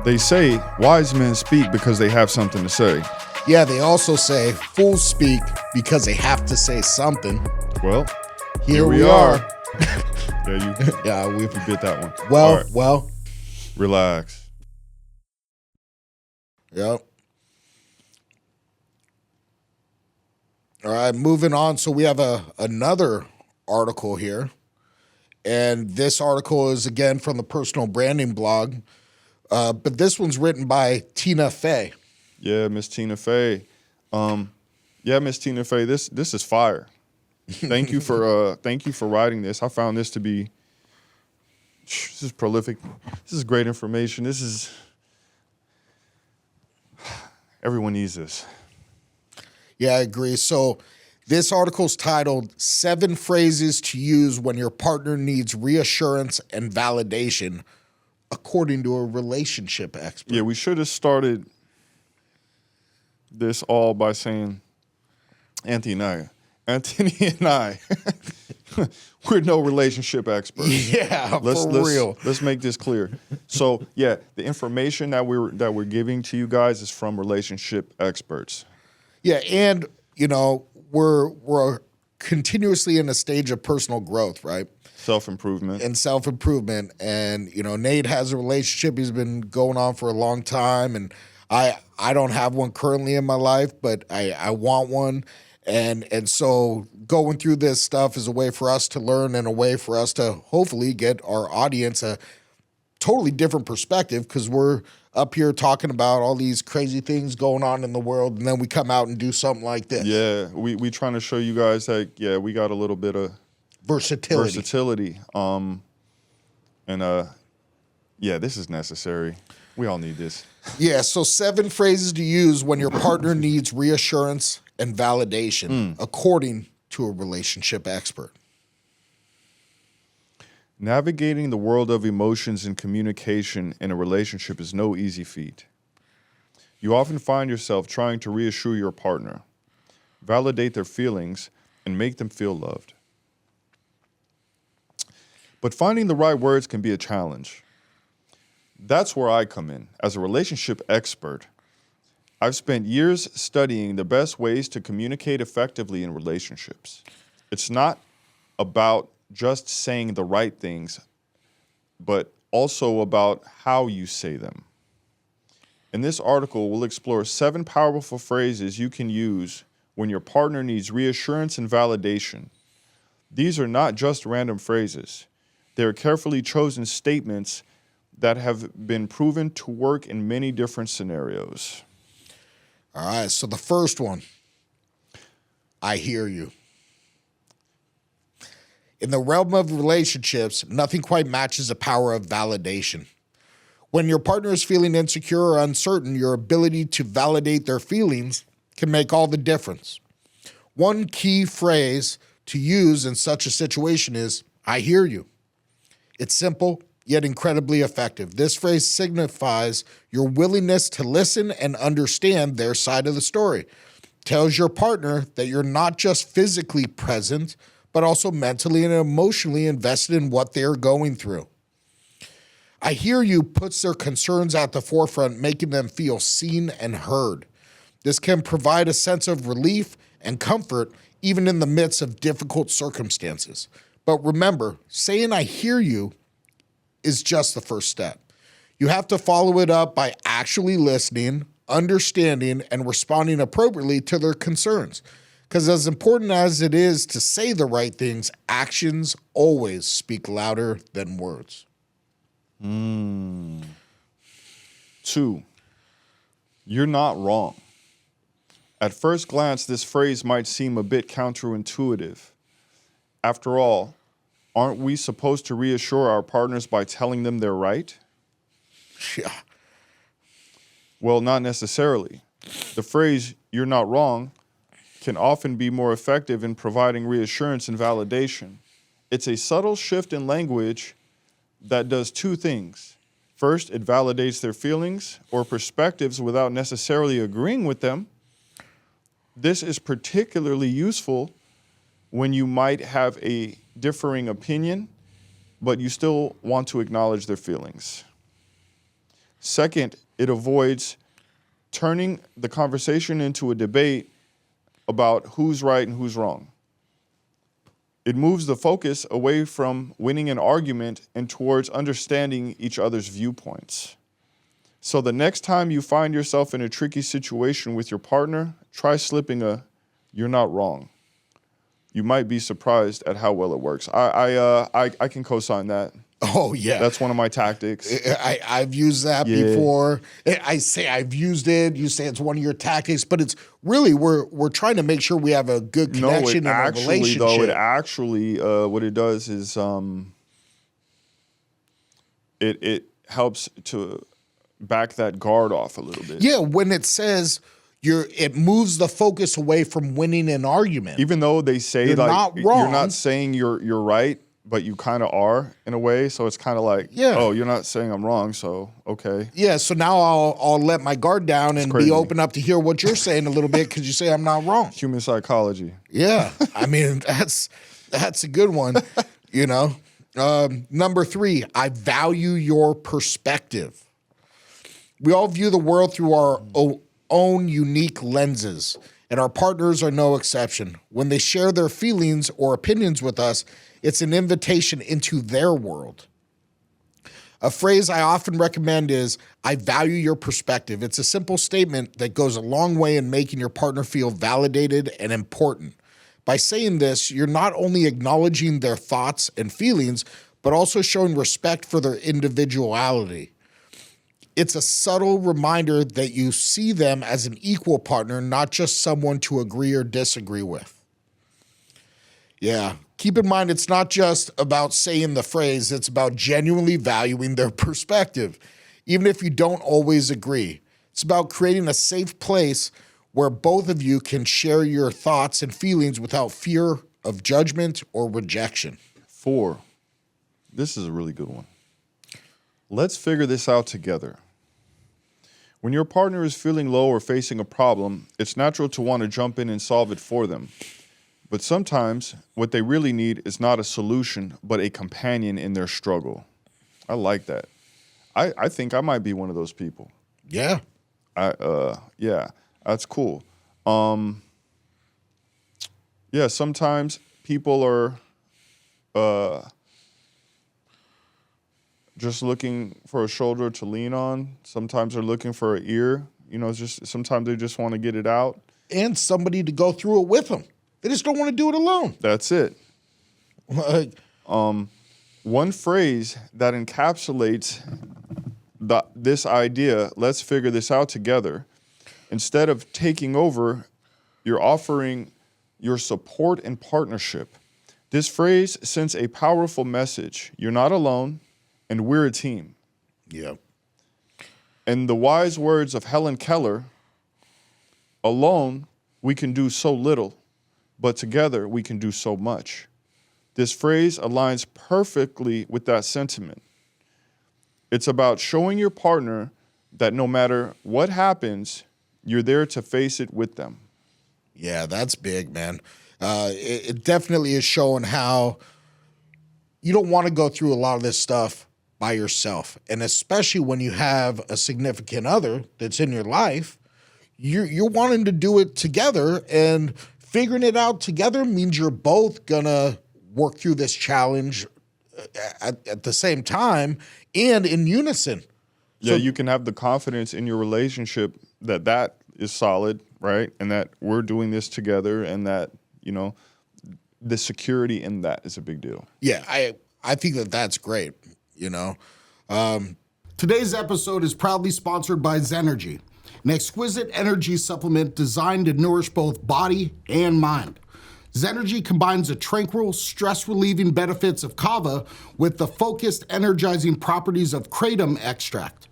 They say wise men speak because they have something to say. Yeah, they also say fools speak because they have to say something. Well, here we are. Yeah, you bit that one. Well, right. well. Relax. Yep. All right, moving on. So we have another article here. And this article is, again, from the personal branding blog. But this one's written by Tina Fey. Yeah, Miss Tina Fey. Miss Tina Fey, this is fire. Thank you for writing this. I found this to be this is prolific. This is great information. Everyone needs this. Yeah, I agree. So this article is titled 7 Phrases to Use When Your Partner Needs Reassurance and Validation, according to a relationship expert. Yeah, we should have started this all by saying Anthony and I, we're no relationship experts. Yeah, for real. Let's make this clear. So, yeah, the information that we're giving to you guys is from relationship experts. Yeah, and we're continuously in a stage of personal growth, right? Self-improvement. And Nate has a relationship he's been going on for a long time, and I don't have one currently in my life, but I want one. And so going through this stuff is a way for us to learn and a way for us to hopefully get our audience a totally different perspective, because we're up here talking about all these crazy things going on in the world, and then we come out and do something like this. Yeah, we trying to show you guys that, we got a little bit of versatility. This is necessary. We all need this. Yeah, so 7 phrases to use when your partner needs reassurance and validation, according to a relationship expert. Navigating the world of emotions and communication in a relationship is no easy feat. You often find yourself trying to reassure your partner, validate their feelings, and make them feel loved. But finding the right words can be a challenge. That's where I come in. As a relationship expert, I've spent years studying the best ways to communicate effectively in relationships. It's not about just saying the right things, but also about how you say them. In this article, we'll explore 7 powerful phrases you can use when your partner needs reassurance and validation. These are not just random phrases. They are carefully chosen statements that have been proven to work in many different scenarios. All right, so the first one, I hear you. In the realm of relationships, nothing quite matches the power of validation. When your partner is feeling insecure or uncertain, your ability to validate their feelings can make all the difference. One key phrase to use in such a situation is, I hear you. It's simple, yet incredibly effective. This phrase signifies your willingness to listen and understand their side of the story. Tells your partner that you're not just physically present, but also mentally and emotionally invested in what they're going through. I hear you puts their concerns at the forefront, making them feel seen and heard. This can provide a sense of relief and comfort even in the midst of difficult circumstances. But remember, saying I hear you is just the first step. You have to follow it up by actually listening, understanding, and responding appropriately to their concerns. Because as important as it is to say the right things, actions always speak louder than words. 2, you're not wrong. At first glance, this phrase might seem a bit counterintuitive. After all, aren't we supposed to reassure our partners by telling them they're right? Yeah. Well, not necessarily. The phrase, you're not wrong, can often be more effective in providing reassurance and validation. It's a subtle shift in language that does 2 things. First, it validates their feelings or perspectives without necessarily agreeing with them. This is particularly useful when you might have a differing opinion, but you still want to acknowledge their feelings. Second, it avoids turning the conversation into a debate about who's right and who's wrong. It moves the focus away from winning an argument and towards understanding each other's viewpoints. So the next time you find yourself in a tricky situation with your partner, try slipping a "you're not wrong." You might be surprised at how well it works. I can co-sign that. Oh, yeah. That's one of my tactics. I've used that before. I say I've used it. You say it's one of your tactics, but it's really we're trying to make sure we have a good connection in our relationship. It actually, what it does is it helps to back that guard off a little bit. Yeah, when it says it moves the focus away from winning an argument. Even though they say You're like not wrong. you're not saying you're right, but you kind of are in a way. So it's kind of like, oh, you're not saying I'm wrong, so okay. Yeah, so now I'll let my guard down and be open up to hear what you're saying a little bit because you say I'm not wrong. Human psychology. Yeah, I mean that's a good one. You know, number 3, I value your perspective. We all view the world through our own unique lenses, and our partners are no exception. When they share their feelings or opinions with us, it's an invitation into their world. A phrase I often recommend is, I value your perspective. It's a simple statement that goes a long way in making your partner feel validated and important. By saying this, you're not only acknowledging their thoughts and feelings, but also showing respect for their individuality. It's a subtle reminder that you see them as an equal partner, not just someone to agree or disagree with. Yeah. Keep in mind, it's not just about saying the phrase, it's about genuinely valuing their perspective, even if you don't always agree. It's about creating a safe place where both of you can share your thoughts and feelings without fear of judgment or rejection. 4, this is a really good one. Let's figure this out together. When your partner is feeling low or facing a problem, it's natural to want to jump in and solve it for them. But sometimes what they really need is not a solution, but a companion in their struggle. I like that. I think I might be one of those people. Yeah. Yeah, that's cool. Yeah, sometimes people are just looking for a shoulder to lean on. Sometimes they're looking for an ear. You know, just sometimes they just want to get it out. And somebody to go through it with them. They just don't want to do it alone. That's it. One phrase that encapsulates this idea, let's figure this out together. Instead of taking over, you're offering your support and partnership. This phrase sends a powerful message. You're not alone, and we're a team. Yeah. In the wise words of Helen Keller, alone we can do so little, but together we can do so much. This phrase aligns perfectly with that sentiment. It's about showing your partner that no matter what happens, you're there to face it with them. Yeah, that's big, man. It definitely is showing how you don't want to go through a lot of this stuff by yourself. And especially when you have a significant other that's in your life, you're wanting to do it together, and figuring it out together means you're both going to work through this challenge at the same time and in unison. Yeah, so you can have the confidence in your relationship that is solid, right? And that we're doing this together, and that, you know, the security in that is a big deal. Yeah, I think that's great, you know. Today's episode is proudly sponsored by Zenergy, an exquisite energy supplement designed to nourish both body and mind. Zenergy combines the tranquil, stress-relieving benefits of kava with the focused, energizing properties of kratom extract.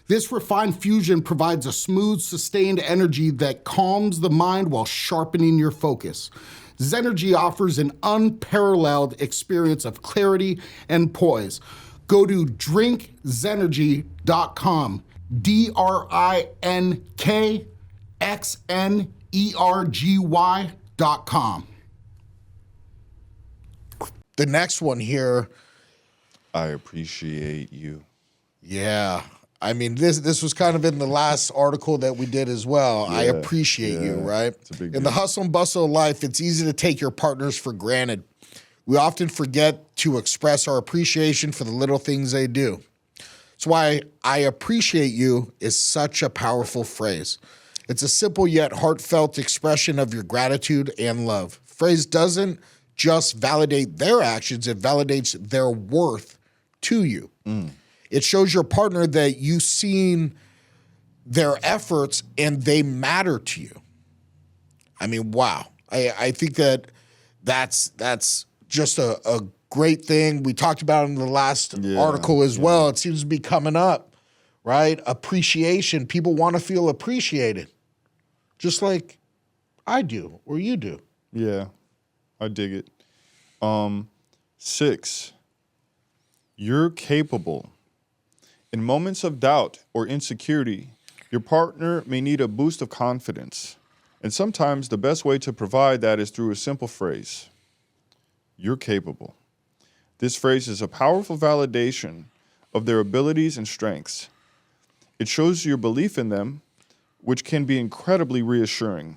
This refined fusion provides a smooth, sustained energy that calms the mind while sharpening your focus. Zenergy offers an unparalleled experience of clarity and poise. Go to drinkzenergy.com, drinkxnergy.com. The next one here. I appreciate you. Yeah, I mean, this was kind of in the last article that we did as well. I appreciate you, right? It's a big In the deal. hustle and bustle of life, it's easy to take your partners for granted. We often forget to express our appreciation for the little things they do. That's why I appreciate you is such a powerful phrase. It's a simple yet heartfelt expression of your gratitude and love. Phrase doesn't just validate their actions, it validates their worth to you. It shows your partner that you've seen their efforts and they matter to you. I mean, wow. I think that's just a great thing. We talked about it in the last article as well. It seems to be coming up, right? Appreciation. People want to feel appreciated, just like I do or you do. Yeah, I dig it. 6, you're capable. In moments of doubt or insecurity, your partner may need a boost of confidence. And sometimes the best way to provide that is through a simple phrase. You're capable. This phrase is a powerful validation of their abilities and strengths. It shows your belief in them, which can be incredibly reassuring.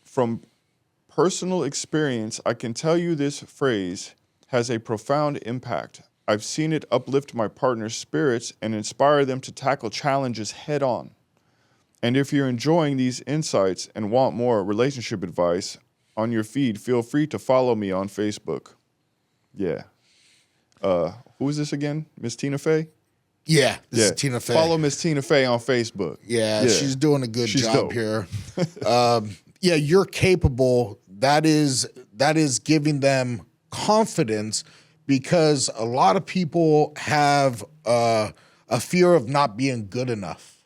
From personal experience, I can tell you this phrase has a profound impact. I've seen it uplift my partner's spirits and inspire them to tackle challenges head on. And if you're enjoying these insights and want more relationship advice on your feed, feel free to follow me on Facebook. Yeah. Who is this again? Miss Tina Fey? Yeah, this is Tina Fey. Follow Miss Tina Fey on Facebook. Yeah, she's doing a good job dope. here. Yeah, you're capable. That is giving them confidence because a lot of people have a fear of not being good enough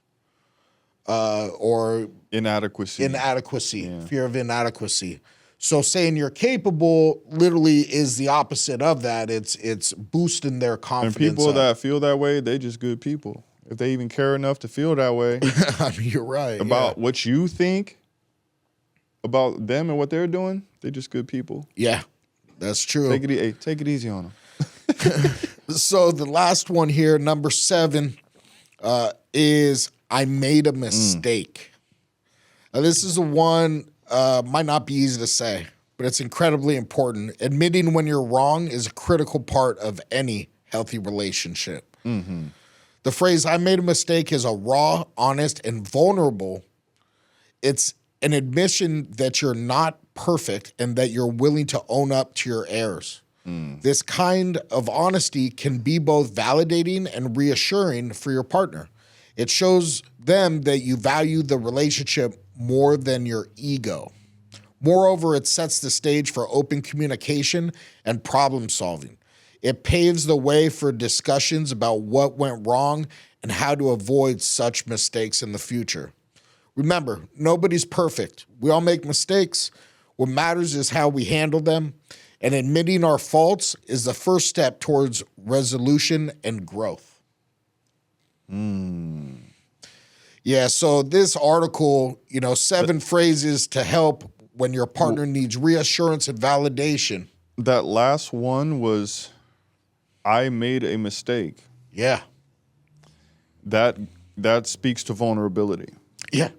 or Inadequacy. Fear of inadequacy. So saying you're capable literally is the opposite of that. It's boosting their And confidence. people that feel that way, they just good people. If they even care enough to feel that way I mean, you're right. about what you think about them and what they're doing, they're just good people. Yeah, that's true. Take it easy on them. So the last one here, number 7, is I made a mistake. Now, this is a one might not be easy to say, but it's incredibly important. Admitting when you're wrong is a critical part of any healthy relationship. The phrase "I made a mistake" is a raw, honest, and vulnerable. It's an admission that you're not perfect and that you're willing to own up to your errors. This kind of honesty can be both validating and reassuring for your partner. It shows them that you value the relationship more than your ego. Moreover, it sets the stage for open communication and problem solving. It paves the way for discussions about what went wrong and how to avoid such mistakes in the future. Remember, nobody's perfect. We all make mistakes. What matters is how we handle them, and admitting our faults is the first step towards resolution and growth. Yeah, so this article, 7 phrases to help when your partner needs reassurance and validation. That last one was, I made a mistake. Yeah. That speaks to vulnerability. Yeah.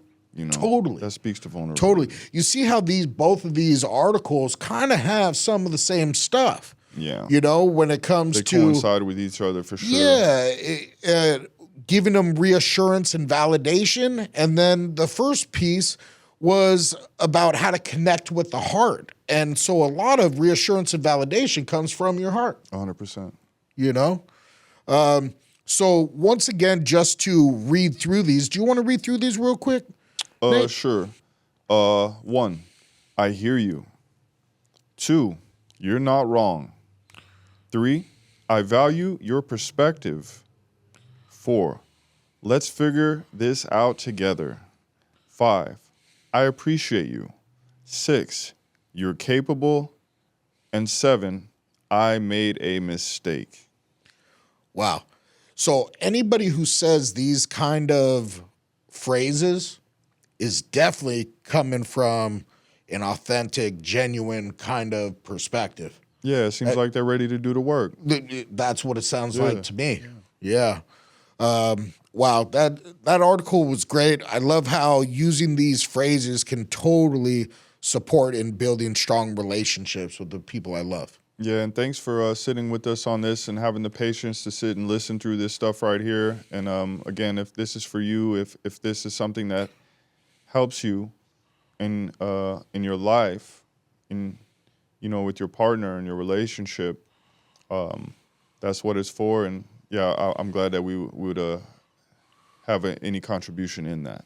Totally. That speaks to vulnerability. Totally. You see how both of these articles kind of have some of the same stuff. Yeah. When it comes They to coincide with each other for sure. Yeah, giving them reassurance and validation. And then the first piece was about how to connect with the heart. And so a lot of reassurance and validation comes from your heart. 100%. So once again, just to read through these, do you want to read through these real quick? Nate? Sure. 1, I hear you. 2, you're not wrong. 3, I value your perspective. 4, let's figure this out together. 5, I appreciate you. 6, you're capable. And 7, I made a mistake. Wow. So anybody who says these kind of phrases is definitely coming from an authentic, genuine kind of perspective. Yeah, it seems like they're ready to do the work. That's what it sounds like to me. Yeah. Wow, that article was great. I love how using these phrases can totally support in building strong relationships with the people I love. Yeah, and thanks for sitting with us on this and having the patience to sit and listen through this stuff right here. And again, if this is for you, if this is something that helps you in your life, with your partner and your relationship, that's what it's for. And yeah, I'm glad that we would have any contribution in that.